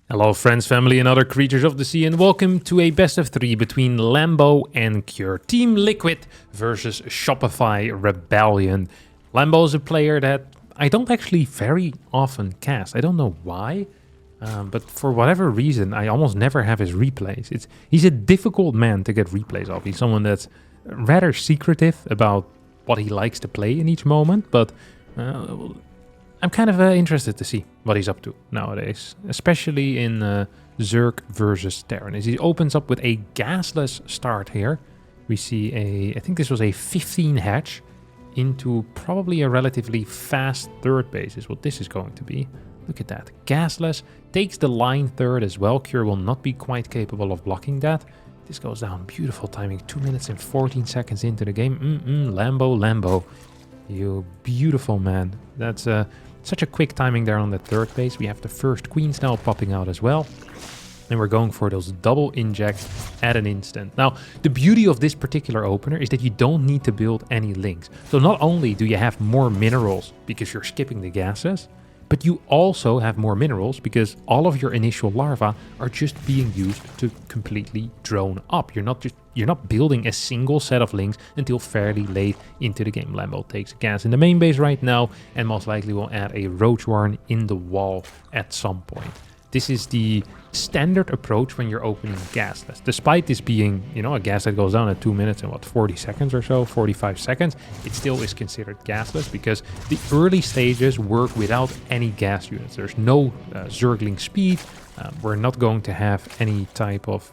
Hello friends, family and other creatures of the sea, and welcome to a best of 3 between Lambo and Cure. Team Liquid versus Shopify Rebellion. Lambo is a player that I don't actually very often cast. I don't know why, but for whatever reason, I almost never have his replays. He's a difficult man to get replays of. He's someone that's rather secretive about what he likes to play in each moment, but I'm kind of interested to see what he's up to nowadays, especially in Zerg versus Terran. As he opens up with a gasless start here, we see I think this was a 15 hatch into probably a relatively fast third base is what this is going to be. Look at that. Gasless takes the line third as well. Cure will not be quite capable of blocking that. This goes down. Beautiful timing. 2 minutes and 14 seconds into the game. Lambo. You beautiful man. That's such a quick timing there on the third base. We have the first queens now popping out as well. And we're going for those double injects at an instant. Now, the beauty of this particular opener is that you don't need to build any links. So not only do you have more minerals because you're skipping the gases, but you also have more minerals because all of your initial larvae are just being used to completely drone up. You're not building a single set of links until fairly late into the game. Lambo takes a gas in the main base right now and most likely will add a roach warren in the wall at some point. This is the standard approach when you're opening gasless. Despite this being, a gas that goes down at 2 minutes and 40 seconds or so, 45 seconds, it still is considered gasless because the early stages work without any gas units. There's no Zergling speed. We're not going to have any type of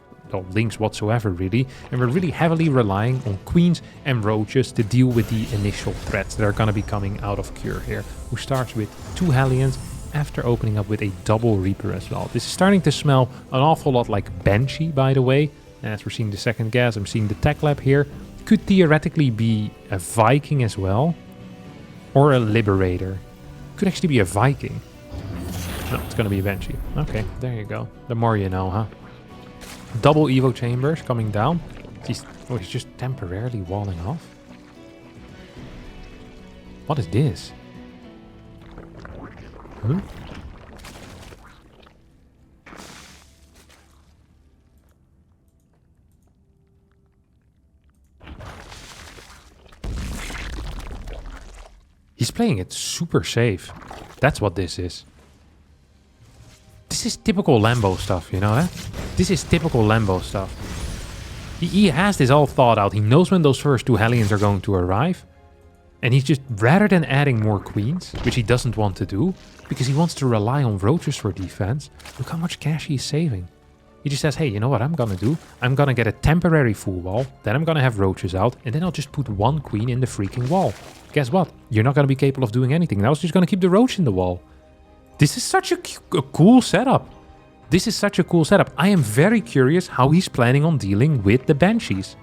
links whatsoever really, and we're really heavily relying on queens and roaches to deal with the initial threats that are going to be coming out of Cure here, who starts with 2 Hellions after opening up with a double Reaper as well. This is starting to smell an awful lot like Banshee, by the way. As we're seeing the second gas, I'm seeing the Tech Lab here. Could theoretically be a Viking as well, or a Liberator. Could actually be a Viking. No, it's going to be a Banshee. Okay, there you go. The more you know, huh? Double Evo Chambers coming down. He's just temporarily walling off. What is this? Huh? He's playing it super safe. That's what this is. This is typical Lambo stuff, you know that? This is typical Lambo stuff. He has this all thought out. He knows when those first 2 Hellions are going to arrive. And he's just, rather than adding more queens, which he doesn't want to do, because he wants to rely on roaches for defense, look how much cash he's saving. He just says, hey, you know what I'm gonna do? I'm gonna get a temporary full wall, then I'm gonna have roaches out, and then I'll just put 1 queen in the freaking wall. Guess what? You're not gonna be capable of doing anything. I was just gonna keep the roach in the wall. This is such a cool setup. This is such a cool setup. I am very curious how he's planning on dealing with the Banshees.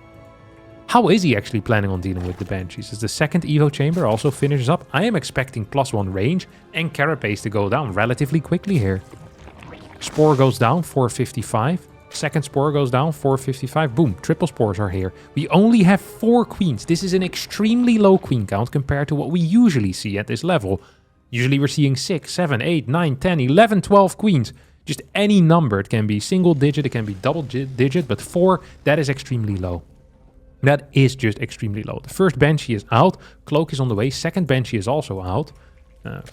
How is he actually planning on dealing with the Banshees? As the second Evo Chamber also finishes up, I am expecting +1 range and carapace to go down relatively quickly here. Spore goes down, 455. Second Spore goes down, 455. Boom, triple Spores are here. We only have 4 queens. This is an extremely low queen count compared to what we usually see at this level. Usually we're seeing 6, 7, 8, 9, 10, 11, 12 queens. Just any number. It can be single digit, it can be double digit, but 4, that is extremely low. That is just extremely low. The first Banshee is out. Cloak is on the way. Second Banshee is also out.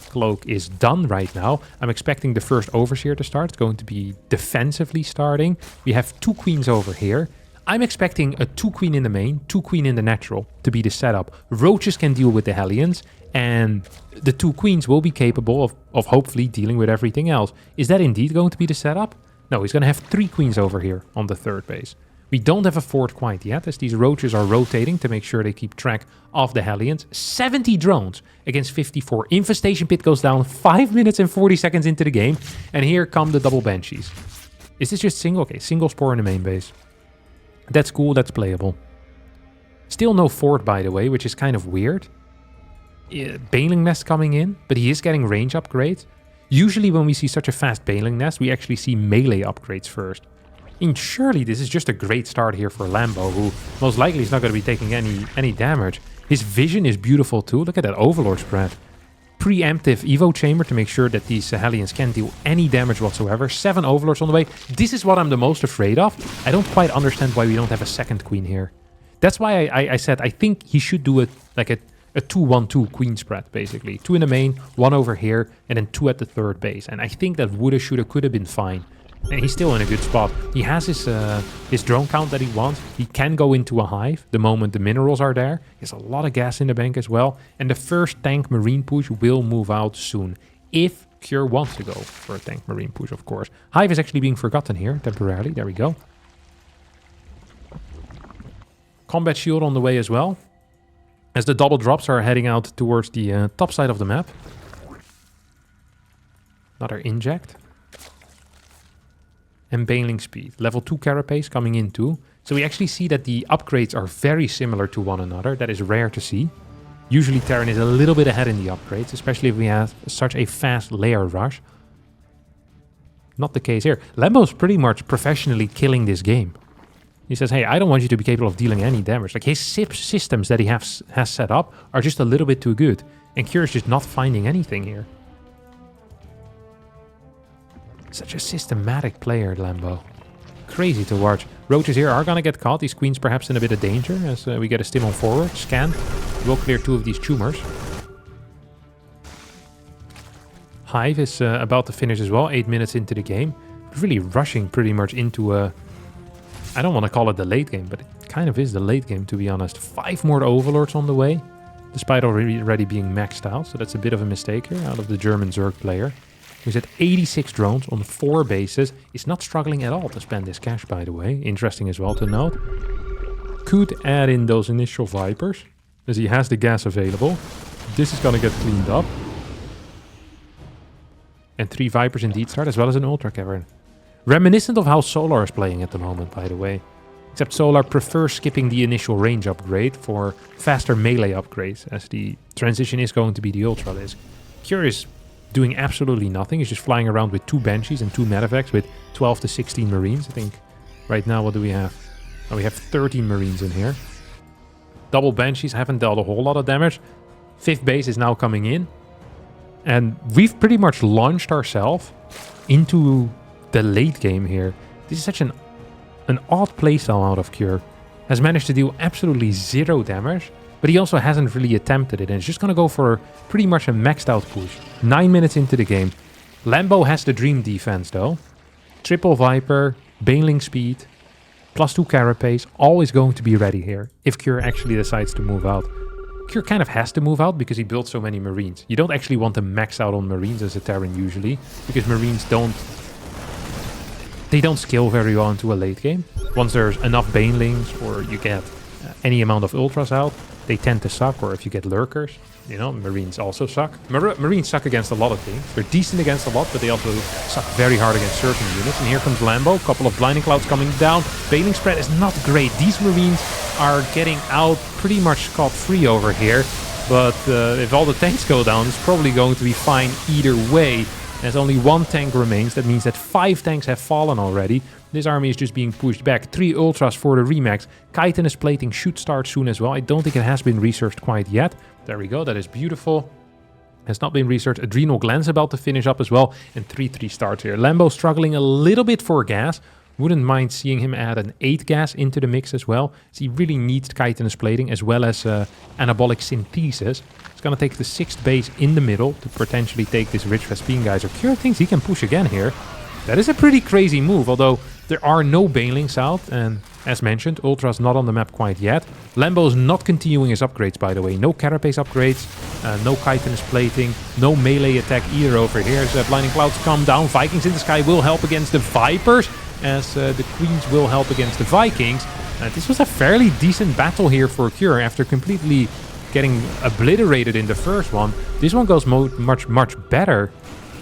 Cloak is done right now. I'm expecting the first Overseer to start. It's going to be defensively starting. We have 2 queens over here. I'm expecting a 2 queen in the main, 2 queen in the natural to be the setup. Roaches can deal with the Hellions, and the 2 queens will be capable of hopefully dealing with everything else. Is that indeed going to be the setup? No, he's going to have 3 queens over here on the third base. We don't have a 4th quite yet, as these roaches are rotating to make sure they keep track of the Hellions. 70 drones against 54. Infestation Pit goes down 5 minutes and 40 seconds into the game. And here come the double Banshees. Is this just single? Okay, single Spore in the main base. That's cool, that's playable. Still no 4th, by the way, which is kind of weird. Baneling Nest coming in, but he is getting range upgrades. Usually when we see such a fast Baneling Nest, we actually see melee upgrades first. And surely this is just a great start here for Lambo, who most likely is not going to be taking any damage. His vision is beautiful too. Look at that Overlord spread. preemptive Evo Chamber to make sure that these Hellions can't deal any damage whatsoever. 7 Overlords on the way. This is what I'm the most afraid of. I don't quite understand why we don't have a second Queen here. That's why I said I think he should do it like a 2-1-2 Queen spread, basically. 2 in the main, 1 over here, and then 2 at the third base. And I think that woulda, shoulda, coulda been fine. And he's still in a good spot. He has his drone count that he wants. He can go into a hive the moment the minerals are there. He has a lot of gas in the bank as well. And the first tank marine push will move out soon. If Cure wants to go for a tank marine push, of course. Hive is actually being forgotten here temporarily. There we go. Combat shield on the way as well. As the double drops are heading out towards the top side of the map. Another inject. And Baneling Speed. Level 2 Carapace coming in too. So we actually see that the upgrades are very similar to one another. That is rare to see. Usually Terran is a little bit ahead in the upgrades, especially if we have such a fast layer rush. Not the case here. Lambo's pretty much professionally killing this game. He says, hey, I don't want you to be capable of dealing any damage. Like his systems that he has set up are just a little bit too good. And Cure is just not finding anything here. Such a systematic player, Lambo. Crazy to watch. Roaches here are going to get caught. These queens perhaps in a bit of danger as we get a stim on forward. Scan. We'll clear 2 of these tumors. Hive is about to finish as well. 8 minutes into the game. Really rushing pretty much into a... I don't want to call it the late game, but it kind of is the late game, to be honest. 5 more Overlords on the way, despite already being maxed out. So that's a bit of a mistake here out of the German Zerg player. He's at 86 drones on 4 bases. He's not struggling at all to spend his cash, by the way. Interesting as well to note. Could add in those initial Vipers, as he has the gas available. This is going to get cleaned up. And 3 Vipers indeed start, as well as an Ultra Cavern. Reminiscent of how Solar is playing at the moment, by the way. Except Solar prefers skipping the initial range upgrade for faster melee upgrades, as the transition is going to be the Ultralisk. Curious. Doing absolutely nothing. He's just flying around with 2 Banshees and 2 Medevacs with 12 to 16 Marines. I think right now, what do we have? Oh, we have 13 Marines in here. Double Banshees haven't dealt a whole lot of damage. 5th base is now coming in. And we've pretty much launched ourselves into the late game here. This is such an odd playstyle out of Cure. Has managed to deal absolutely 0 damage. But he also hasn't really attempted it, and it's just going to go for pretty much a maxed out push. 9 minutes into the game. Lambo has the dream defense though. Triple Viper, Baneling Speed, +2 Carapace, always going to be ready here, if Cure actually decides to move out. Cure kind of has to move out because he built so many Marines. You don't actually want to max out on Marines as a Terran usually, because Marines don't scale very well into a late game. Once there's enough Banelings, or you get any amount of Ultras out, they tend to suck, or if you get lurkers, you know, Marines also suck. Marines suck against a lot of things. They're decent against a lot, but they also suck very hard against certain units. And here comes Lambo, couple of Blinding Clouds coming down. Baneling spread is not great. These Marines are getting out pretty much scot-free over here. But if all the tanks go down, it's probably going to be fine either way. As only 1 tank remains, that means that 5 tanks have fallen already. This army is just being pushed back. 3 Ultras for the Remax. Chitinous plating should start soon as well. I don't think it has been researched quite yet. There we go, that is beautiful. Has not been researched. Adrenal Glands about to finish up as well. And 3-3 starts here. Lambo struggling a little bit for gas. Wouldn't mind seeing him add an 8 gas into the mix as well. So he really needs chitinous plating as well as anabolic synthesis. It's going to take the 6th base in the middle to potentially take this Rich Vespine Geyser. Cure thinks he can push again here. That is a pretty crazy move, although there are no Banelings out, and as mentioned, Ultra's not on the map quite yet. Lambo is not continuing his upgrades, by the way. No Carapace upgrades, no chitinous plating, no melee attack either over here. As Blinding Clouds come down, Vikings in the sky will help against the Vipers, as the Queens will help against the Vikings. This was a fairly decent battle here for Cure after completely getting obliterated in the first one. This one goes much better,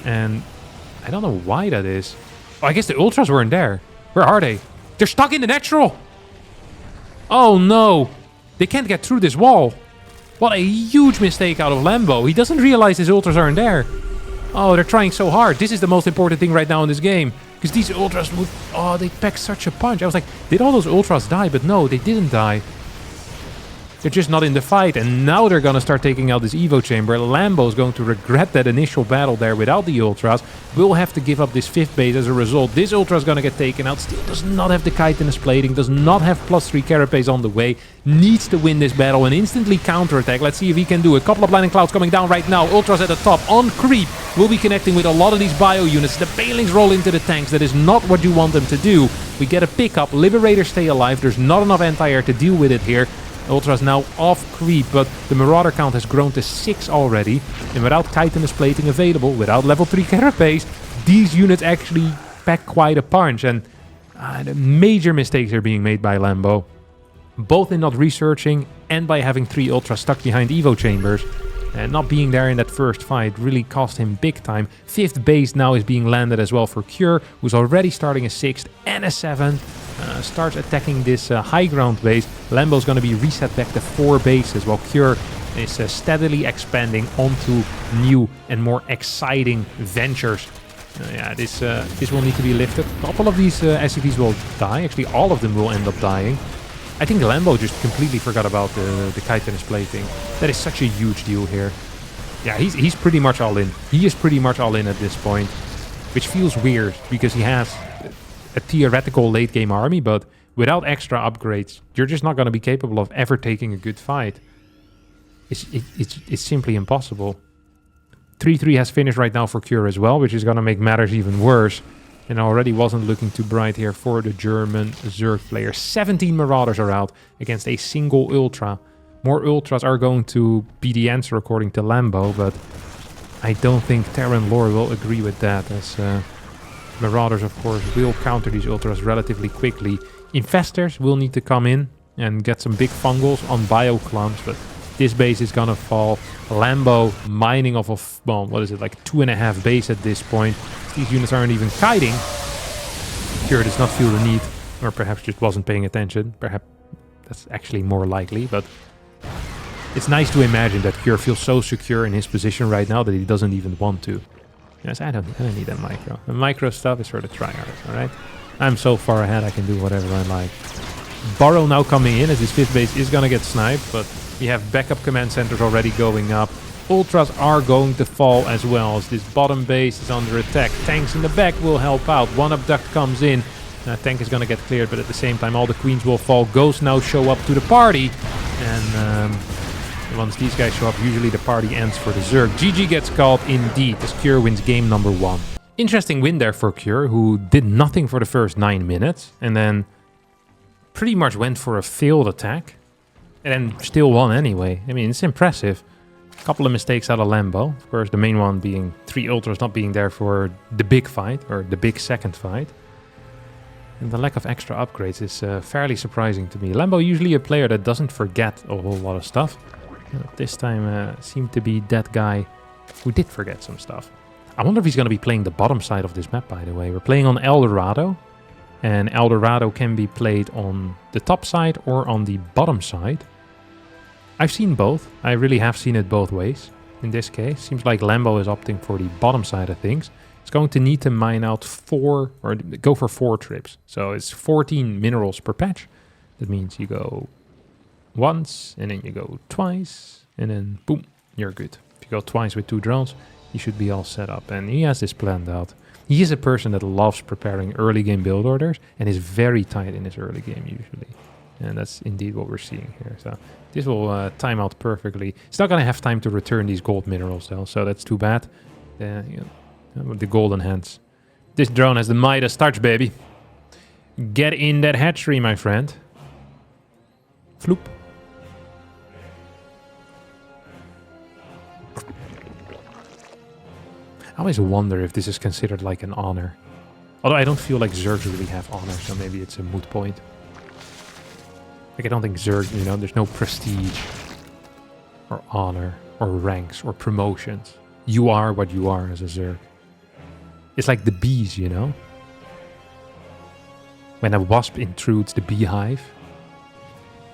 and I don't know why that is. Oh, I guess the Ultras weren't there. Where are they? They're stuck in the natural! Oh no! They can't get through this wall. What a huge mistake out of Lambo. He doesn't realize his Ultras aren't there. Oh, they're trying so hard. This is the most important thing right now in this game. Because these Ultras would... Oh, they pack such a punch. I was like, did all those Ultras die? But no, they didn't die. They're just not in the fight, and now they're gonna start taking out this Evo Chamber. Lambo's going to regret that initial battle there without the Ultras. Will have to give up this 5th base as a result. This Ultra's gonna get taken out. Still does not have the Chitinous Plating, does not have +3 Carapace on the way. Needs to win this battle and instantly counterattack. Let's see if he can do it. A couple of Blinding Clouds coming down right now. Ultras at the top on creep. Will be connecting with a lot of these bio units. The Banelings roll into the tanks. That is not what you want them to do. We get a pickup. Liberators stay alive. There's not enough anti-air to deal with it here. Ultra's now off creep, but the Marauder count has grown to 6 already. And without Chitinous Plating available, without level 3 Carapace, these units actually pack quite a punch. And the major mistakes are being made by Lambo. Both in not researching and by having 3 Ultras stuck behind Evo Chambers. And not being there in that first fight really cost him big time. 5th base now is being landed as well for Cure, who's already starting a 6th and a 7th. Starts attacking this high ground base. Lambo's going to be reset back to 4 bases, while Cure is steadily expanding onto new and more exciting ventures. Yeah, this will need to be lifted. A couple of these SCVs will die. Actually, all of them will end up dying. I think Lambo just completely forgot about the Chitinous Plating. That is such a huge deal here. Yeah, he's pretty much all in. He is pretty much all in at this point, which feels weird because he has a theoretical late game army, but without extra upgrades, you're just not going to be capable of ever taking a good fight. It's simply impossible. 3-3 has finished right now for Cure as well, which is going to make matters even worse. And already wasn't looking too bright here for the German Zerg player. 17 Marauders are out against a single Ultra. More Ultras are going to be the answer according to Lambo, but I don't think Terran lore will agree with that, as Marauders, of course, will counter these Ultras relatively quickly. Infestors will need to come in and get some big fungals on bio clumps, but this base is gonna fall. Lambo mining off of, well, what is it, like 2.5 base at this point. These units aren't even kiting. Cure does not feel the need, or perhaps just wasn't paying attention. Perhaps that's actually more likely, but it's nice to imagine that Cure feels so secure in his position right now that he doesn't even want to. Yes, I don't need that micro. The micro stuff is for the tryhards, alright? I'm so far ahead, I can do whatever I like. Burrow now coming in, as his 5th base is gonna get sniped, but we have backup command centers already going up. Ultras are going to fall as well, as this bottom base is under attack. Tanks in the back will help out. One abduct comes in. Tank is gonna get cleared, but at the same time all the queens will fall. Ghosts now show up to the party, and once these guys show up, usually the party ends for the Zerg. GG gets called indeed, as Cure wins game number 1. Interesting win there for Cure, who did nothing for the first 9 minutes, and then pretty much went for a failed attack, and then still won anyway. I mean, it's impressive. A couple of mistakes out of Lambo. Of course, the main one being 3 Ultras not being there for the big fight, or the big second fight. And the lack of extra upgrades is fairly surprising to me. Lambo usually a player that doesn't forget a whole lot of stuff. This time seemed to be that guy who did forget some stuff. I wonder if he's going to be playing the bottom side of this map, by the way. We're playing on El Dorado, and El Dorado can be played on the top side or on the bottom side. I've seen both. I really have seen it both ways. In this case, seems like Lambo is opting for the bottom side of things. It's going to need to mine out 4, or go for 4 trips. So it's 14 minerals per patch. That means you go once, and then you go twice, and then boom, you're good. If you go twice with 2 drones, you should be all set up. And he has this planned out. He is a person that loves preparing early game build orders and is very tight in his early game usually. And that's indeed what we're seeing here. So this will time out perfectly. It's not going to have time to return these gold minerals though, so that's too bad. With the golden hands. This drone has the Midas touch, baby. Get in that hatchery, my friend. Floop. I always wonder if this is considered like an honor. Although I don't feel like Zergs really have honor, so maybe it's a moot point. Like, I don't think Zerg, you know, there's no prestige or honor or ranks or promotions. You are what you are as a Zerg. It's like the bees, you know? When a wasp intrudes the beehive,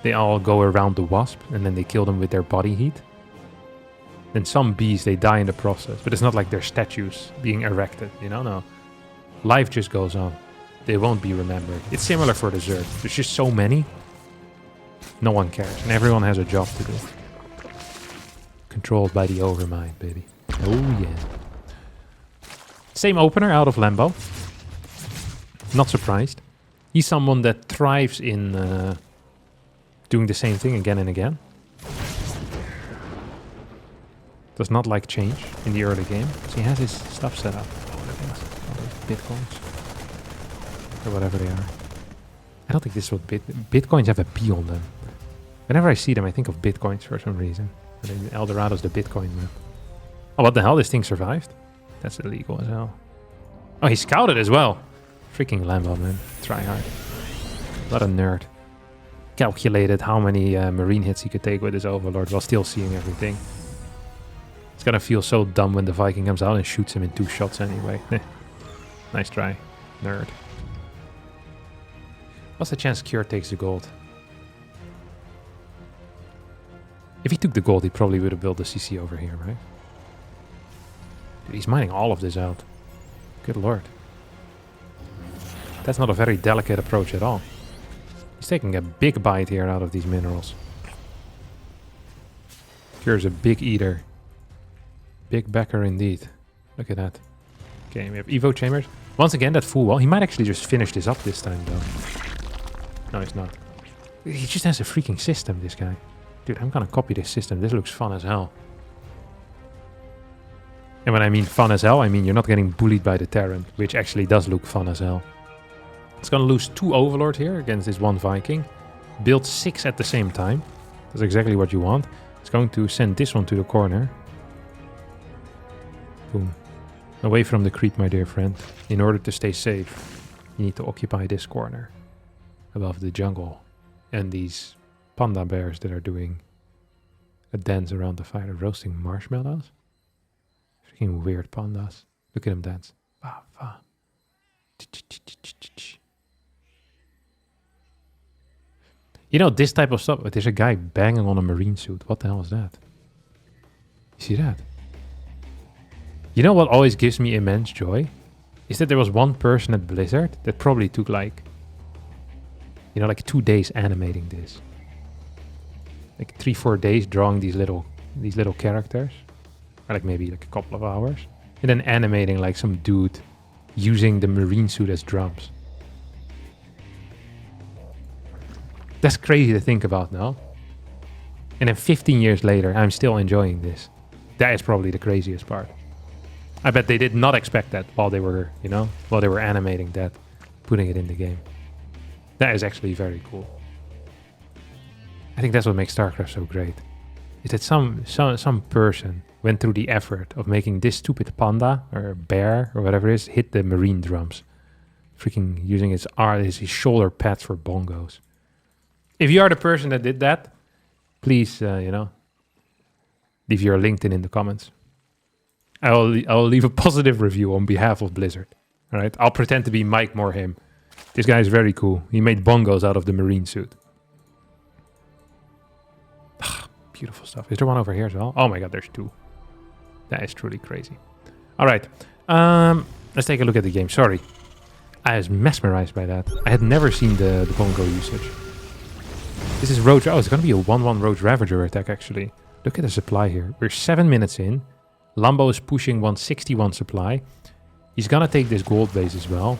they all go around the wasp and then they kill them with their body heat. Then some bees, they die in the process. But it's not like they're statues being erected, you know? No. Life just goes on. They won't be remembered. It's similar for the Zerg. There's just so many. No one cares, and everyone has a job to do. Controlled by the overmind, baby. Oh yeah. Same opener out of Lambo. Not surprised. He's someone that thrives in doing the same thing again and again. Does not like change in the early game. Because he has his stuff set up. All those bitcoins. Or whatever they are. I don't think this is what bitcoins have a P on them. Whenever I see them, I think of bitcoins for some reason. El Dorado's the bitcoin map. Oh, what the hell? This thing survived? That's illegal as hell. Oh, he scouted as well. Freaking Lambo, man. Try hard. What a nerd. Calculated how many marine hits he could take with his Overlord while still seeing everything. It's gonna feel so dumb when the Viking comes out and shoots him in 2 shots anyway. Nice try, nerd. What's the chance Cure takes the gold? If he took the gold, he probably would have built the CC over here, right? Dude, he's mining all of this out. Good lord. That's not a very delicate approach at all. He's taking a big bite here out of these minerals. Cure's a big eater. Big backer indeed. Look at that. Okay, we have Evo Chambers. Once again, that full wall. He might actually just finish this up this time, though. No, he's not. He just has a freaking system, this guy. Dude, I'm gonna copy this system. This looks fun as hell. And when I mean fun as hell, I mean you're not getting bullied by the Terran, which actually does look fun as hell. It's gonna lose 2 Overlord here against this 1 Viking. Build 6 at the same time. That's exactly what you want. It's going to send this one to the corner. Boom. Away from the creep, my dear friend. In order to stay safe, you need to occupy this corner. Above the jungle. And these panda bears that are doing a dance around the fire, roasting marshmallows. Freaking weird pandas. Look at them dance. Bah, bah. You know, this type of stuff. There's a guy banging on a marine suit. What the hell is that? You see that? You know what always gives me immense joy? Is that there was one person at Blizzard that probably took like 2 days animating this. Like 3-4 days drawing these little characters. Or like maybe like a couple of hours. And then animating like some dude using the marine suit as drums. That's crazy to think about now. And then 15 years later, I'm still enjoying this. That is probably the craziest part. I bet they did not expect that while they were, while they were animating that, putting it in the game. That is actually very cool. I think that's what makes StarCraft so great. Is that some person went through the effort of making this stupid panda or bear or whatever it is hit the marine drums. Freaking using his shoulder pads for bongos. If you are the person that did that, please, leave your LinkedIn in the comments. I'll leave a positive review on behalf of Blizzard. All right, I'll pretend to be Mike Morhaime. This guy is very cool. He made bongos out of the marine suit. Beautiful stuff. Is there one over here as well? Oh my god, there's 2. That is truly crazy. All right, let's take a look at the game. Sorry, I was mesmerized by that. I had never seen the bongo usage. This is Roach. Oh, it's going to be a 1-1 Roach Ravager attack, actually. Look at the supply here. We're 7 minutes in. Lambo is pushing 161 supply. He's going to take this gold base as well.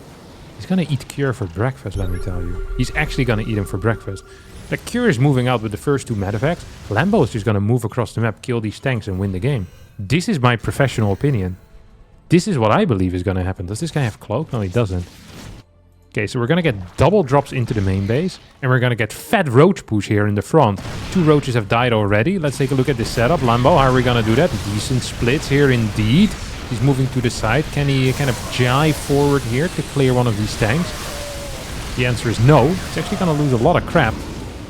He's going to eat Cure for breakfast, let me tell you. He's actually going to eat him for breakfast. The Cure is moving out with the first 2 medevacts. Lambo is just going to move across the map, kill these tanks, and win the game. This is my professional opinion. This is what I believe is going to happen. Does this guy have cloak? No, he doesn't. Okay, so we're going to get double drops into the main base. And we're going to get fat roach push here in the front. 2 roaches have died already. Let's take a look at this setup. Lambo, how are we going to do that? Decent splits here indeed. He's moving to the side. Can he kind of jive forward here to clear one of these tanks? The answer is no. He's actually going to lose a lot of crap.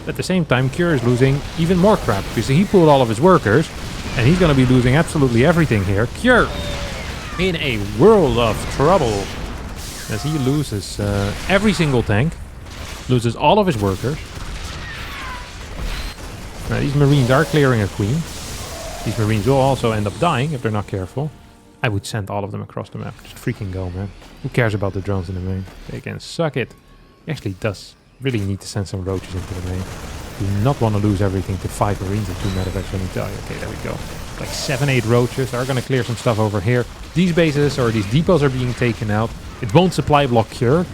At the same time, Cure is losing even more crap. Because he pulled all of his workers. And he's going to be losing absolutely everything here. Cure in a world of trouble. As he loses every single tank. Loses all of his workers. Now, these Marines are clearing a queen. These Marines will also end up dying if they're not careful. I would send all of them across the map. Just freaking go, man. Who cares about the drones in the main? They can suck it. He actually does really need to send some roaches into the main. Do not want to lose everything to 5 Marines and 2 medevacs, let me tell you. Okay, there we go. Like 7, 8 roaches are going to clear some stuff over here. These bases or these depots are being taken out. It won't supply block Cure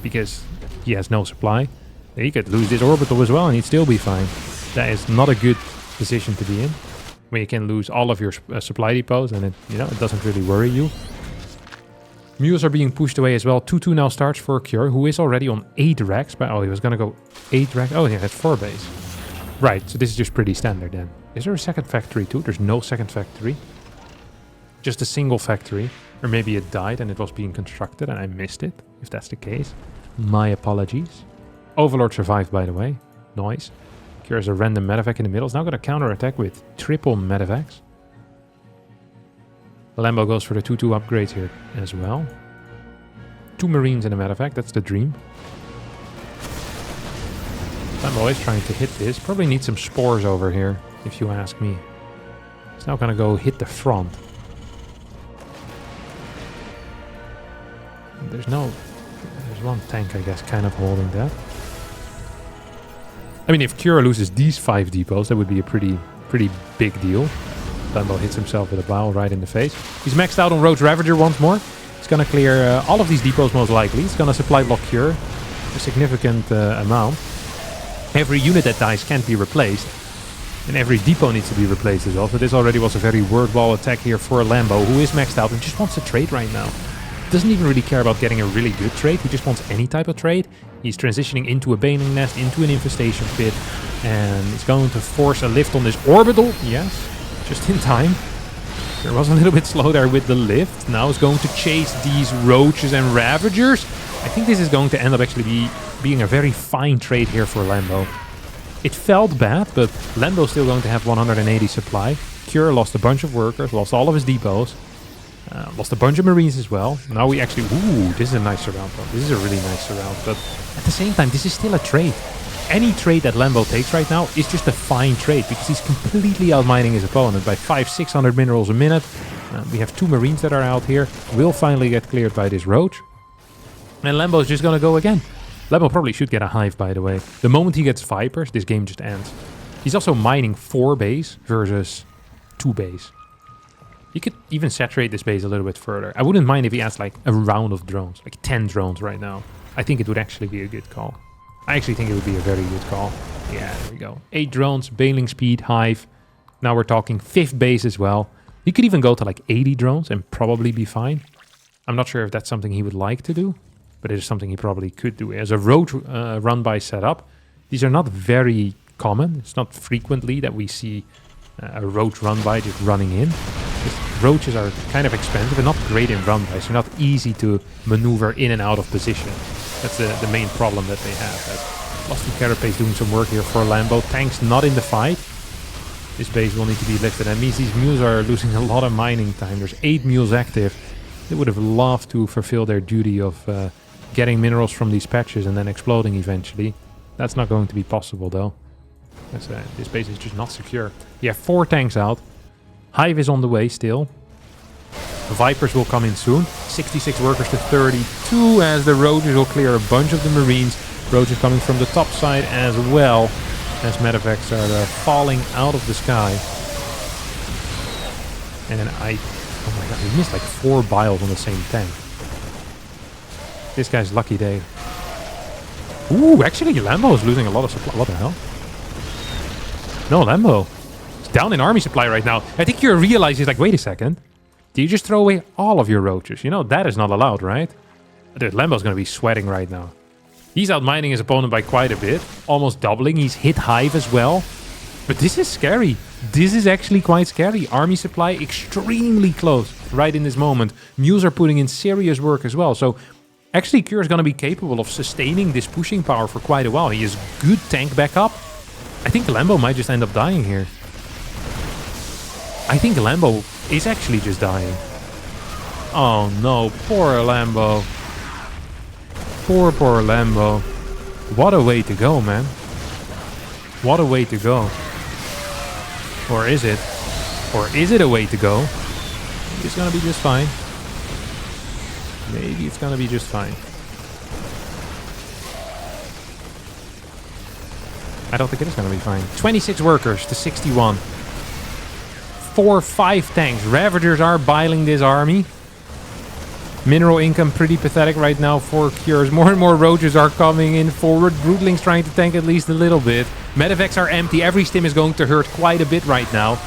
because he has no supply. He could lose this orbital as well and he'd still be fine. That is not a good position to be in, when you can lose all of your supply depots and it doesn't really worry you. Mules are being pushed away as well. 2-2 now starts for Cure, who is already on 8 racks. But he was going to go 8 racks. Oh yeah, that's 4 base. Right, so this is just pretty standard then. Is there a second factory too? There's no second factory. Just a single factory. Or maybe it died and it was being constructed and I missed it. If that's the case, my apologies. Overlord survived, by the way. Nice. Cure has a random medevac in the middle. It's now going to counterattack with triple medevacs. Lambo goes for the 2-2 upgrades here as well. 2 Marines and a medevac. That's the dream. Lambo is trying to hit this. Probably needs some spores over here, if you ask me. It's now going to go hit the front. There's one tank, I guess, kind of holding that. I mean, if Cure loses these 5 depots, that would be a pretty big deal. Lambo hits himself with a bow right in the face. He's maxed out on Roach Ravager once more. He's going to clear all of these depots most likely. He's going to supply block Cure a significant amount. Every unit that dies can't be replaced. And every depot needs to be replaced as well. So this already was a very worthwhile attack here for Lambo, who is maxed out and just wants to trade right now. Doesn't even really care about getting a really good trade. He just wants any type of trade. He's transitioning into a Baning Nest, into an Infestation Pit. And he's going to force a lift on this orbital. Yes, just in time. There was a little bit slow there with the lift. Now he's going to chase these Roaches and Ravagers. I think this is going to end up actually being a very fine trade here for Lambo. It felt bad, but Lambo's still going to have 180 supply. Cure lost a bunch of workers, lost all of his depots. Lost a bunch of Marines as well. Now we actually... Ooh, this is a nice surround. This is a really nice surround. But at the same time, this is still a trade. Any trade that Lambo takes right now is just a fine trade because he's completely outmining his opponent by 500-600 minerals a minute. We have 2 Marines that are out here. Will finally get cleared by this Roach. And Lambo's just going to go again. Lambo probably should get a Hive, by the way. The moment he gets Vipers, this game just ends. He's also mining 4 base versus 2 base. You could even saturate this base a little bit further. I wouldn't mind if he adds like a round of drones, like 10 drones right now. I think it would actually be a good call. I actually think it would be a very good call. Yeah, there we go. 8 drones, bailing speed, Hive. Now we're talking 5th base as well. He could even go to like 80 drones and probably be fine. I'm not sure if that's something he would like to do, but it is something he probably could do. As a road run-by setup, these are not very common. It's not frequently that we see a roach run-by just running in. Roaches are kind of expensive and not great in run-bys. They're not easy to maneuver in and out of position. That's the main problem that they have. Lost to Carapace doing some work here for Lambo. Tanks not in the fight. This base will need to be lifted. That means these mules are losing a lot of mining time. There's 8 mules active. They would have loved to fulfill their duty of getting minerals from these patches and then exploding eventually. That's not going to be possible though. This base is just not secure. You have 4 tanks out. Hive is on the way still. Vipers will come in soon. 66 workers to 32 as the Roaches will clear a bunch of the Marines. Roaches coming from the top side as well as medevacs are falling out of the sky. And oh my god, he missed like 4 biles on the same tank. This guy's lucky day. Ooh, actually Lambo is losing a lot of supply. What the hell? No, Lambo. Down in army supply right now. I think you realize he's like, wait a second. Do you just throw away all of your Roaches? You know, that is not allowed, right? Dude, Lambo's going to be sweating right now. He's outmining his opponent by quite a bit. Almost doubling. He's hit Hive as well. But this is scary. This is actually quite scary. Army supply extremely close right in this moment. Mules are putting in serious work as well. So actually Cure is going to be capable of sustaining this pushing power for quite a while. He has good tank backup. I think Lambo might just end up dying here. I think Lambo is actually just dying. Oh no, poor Lambo. Poor Lambo. What a way to go, man. What a way to go. Or is it? Or is it a way to go? Maybe it's gonna be just fine. Maybe it's gonna be just fine. I don't think it is going to be fine. 26 workers to 61. 4-5 tanks. Ravagers are biling this army. Mineral income pretty pathetic right now for Cures. More and more Roaches are coming in forward. Broodlings trying to tank at least a little bit. Medevacs are empty. Every stim is going to hurt quite a bit right now.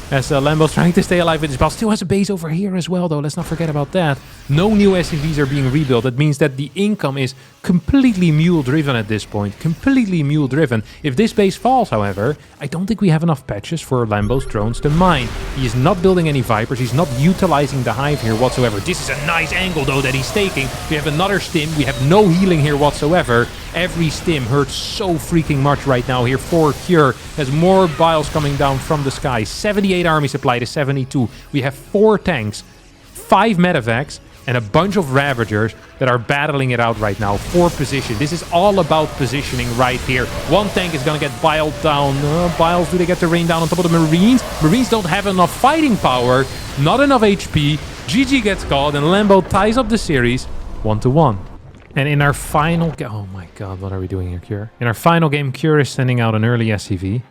As Lambo's trying to stay alive with his boss. Still has a base over here as well, though. Let's not forget about that. No new SCVs are being rebuilt. That means that the income is completely mule-driven at this point. Completely mule-driven. If this base falls, however, I don't think we have enough patches for Lambo's drones to mine. He is not building any Vipers. He's not utilizing the hive here whatsoever. This is a nice angle, though, that he's taking. We have another stim. We have no healing here whatsoever. Every stim hurts so freaking much right now here for Cure. Has more biles coming down from the sky. 78 army supply to 72. We have 4 tanks, 5 medevacs, and a bunch of Ravagers that are battling it out right now for position. This is all about positioning right here. One tank is going to get biled down. Biles, do they get to rain down on top of the Marines? Marines don't have enough fighting power. Not enough HP. GG gets called, and Lambo ties up the series 1-1. And in our final... Oh my god, what are we doing here, Cure? In our final game, Cure is sending out an early SCV.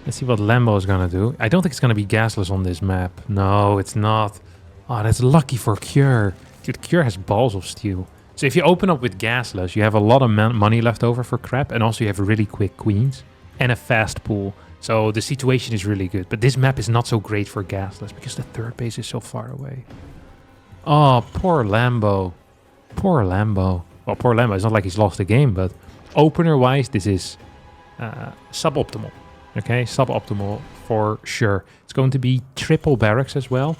Let's see what Lambo is going to do. I don't think it's going to be gasless on this map. No, it's not. Oh, that's lucky for Cure. Dude, Cure has balls of steel. So if you open up with gasless, you have a lot of money left over for crap. And also you have really quick queens and a fast pool. So the situation is really good. But this map is not so great for gasless because the third base is so far away. Oh, poor Lambo. Poor Lambo. Well, poor Lambo. It's not like he's lost the game, but opener-wise, this is suboptimal. Okay, suboptimal for sure. It's going to be triple barracks as well.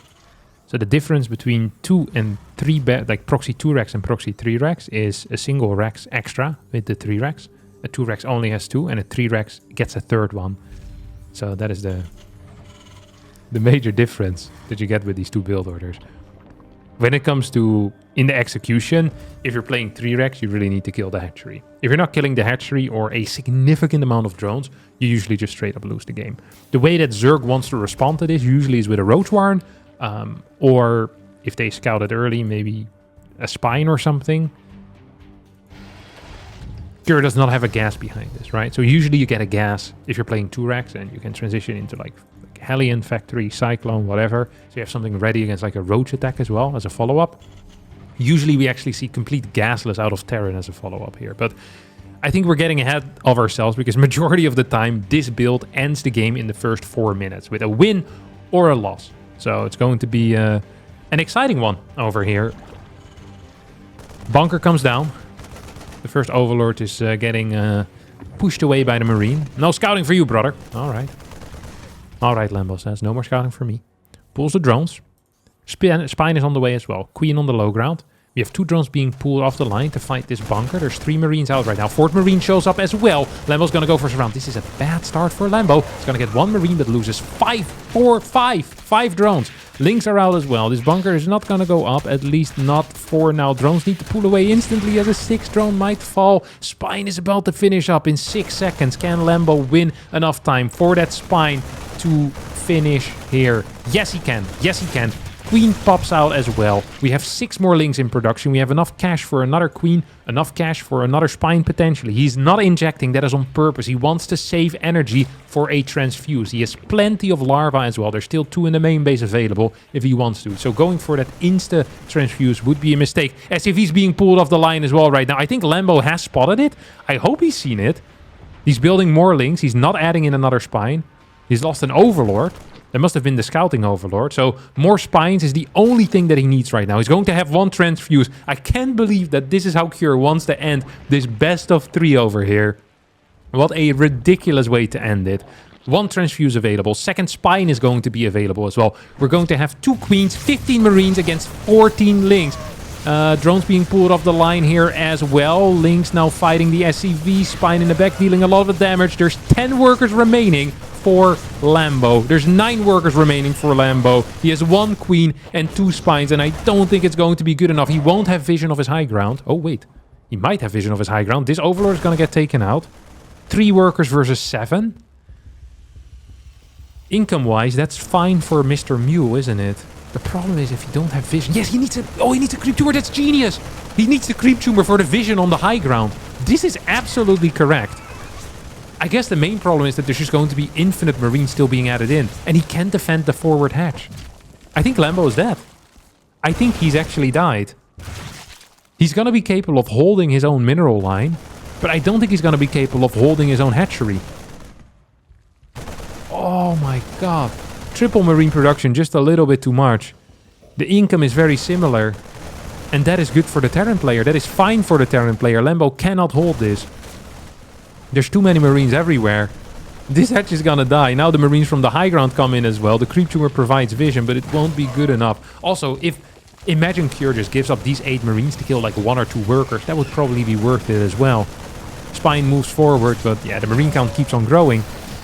So the difference between 2 and 3, like Proxy 2 racks and Proxy 3 racks, is a single racks extra with the 3 racks. A 2 racks only has 2, and a 3 racks gets a third one. So that is the major difference that you get with these 2 build orders. When it comes to in the execution, if you're playing 3 racks, you really need to kill the hatchery. If you're not killing the hatchery or a significant amount of drones, you usually just straight up lose the game. The way that Zerg wants to respond to this usually is with a Roach Warren, or if they scout it early, maybe a Spine or something. Cure does not have a gas behind this, right? So usually you get a gas if you're playing 2 racks, and you can transition into like Hellion, Factory, Cyclone, whatever. So you have something ready against like a Roach attack as well as a follow-up. Usually we actually see complete gasless out of Terran as a follow-up here. But I think we're getting ahead of ourselves because majority of the time this build ends the game in the first 4 minutes with a win or a loss. So it's going to be an exciting one over here. Bunker comes down. The first Overlord is getting pushed away by the Marine. No scouting for you, brother. All right. All right, Lambo says. No more scouting for me. Pulls the drones. Spine is on the way as well. Queen on the low ground. We have 2 drones being pulled off the line to fight this bunker. There's 3 Marines out right now. 4th Marine shows up as well. Lambo's going to go for surround. This is a bad start for Lambo. He's going to get 1 Marine but loses 5 drones. Links are out as well. This bunker is not going to go up. At least not for now. Drones need to pull away instantly as a 6th drone might fall. Spine is about to finish up in 6 seconds. Can Lambo win enough time for that Spine to finish here? Yes, he can. Yes, he can. Queen pops out as well. We have 6 more links in production. We have enough cash for another Queen, enough cash for another Spine potentially. He's not injecting. That is on purpose. He wants to save energy for a transfuse. He has plenty of larva as well. There's still 2 in the main base available if he wants to. So going for that insta transfuse would be a mistake. As if he's being pulled off the line as well right now. I think Lambo has spotted it. I hope he's seen it. He's building more links. He's not adding in another Spine. He's lost an Overlord. That must have been the scouting Overlord. So more Spines is the only thing that he needs right now. He's going to have 1 transfuse. I can't believe that this is how Cure wants to end this best of 3 over here. What a ridiculous way to end it. 1 transfuse available. 2nd Spine is going to be available as well. We're going to have 2 Queens, 15 Marines against 14 Links. Drones being pulled off the line here as well. Links now fighting the SCV. Spine in the back dealing a lot of damage. There's 10 workers remaining for Lambo. There's 9 workers remaining for Lambo. He has 1 Queen and 2 Spines, and I don't think it's going to be good enough. He won't have vision of his high ground. Oh, wait. He might have vision of his high ground. This Overlord is going to get taken out. 3 workers versus 7. Income-wise, that's fine for Mr. Mule, isn't it? The problem is if you don't have vision... Yes, he needs a... Oh, he needs a creep tumor. That's genius. He needs the creep tumor for the vision on the high ground. This is absolutely correct. I guess the main problem is that there's just going to be infinite Marines still being added in. And he can't defend the forward hatch. I think Lambo is dead. I think he's actually died. He's going to be capable of holding his own mineral line. But I don't think he's going to be capable of holding his own hatchery. Oh my god. Triple Marine production, just a little bit too much. The income is very similar. And that is good for the Terran player. That is fine for the Terran player. Lambo cannot hold this. There's too many Marines everywhere. This hatch is gonna die. Now the Marines from the high ground come in as well. The creep tumor provides vision, but it won't be good enough. Also, if Imagine Cure just gives up these 8 Marines to kill like 1 or 2 workers, that would probably be worth it as well. Spine moves forward, but yeah, the Marine count keeps on growing.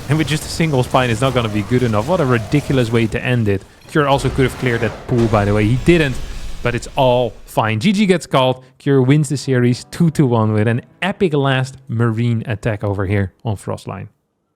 And with just a single Spine, it's not gonna be good enough. What a ridiculous way to end it. Cure also could have cleared that pool, by the way. He didn't, but it's all fine. GG gets called. Cure wins the series 2-1 with an epic last Marine attack over here on Frostline.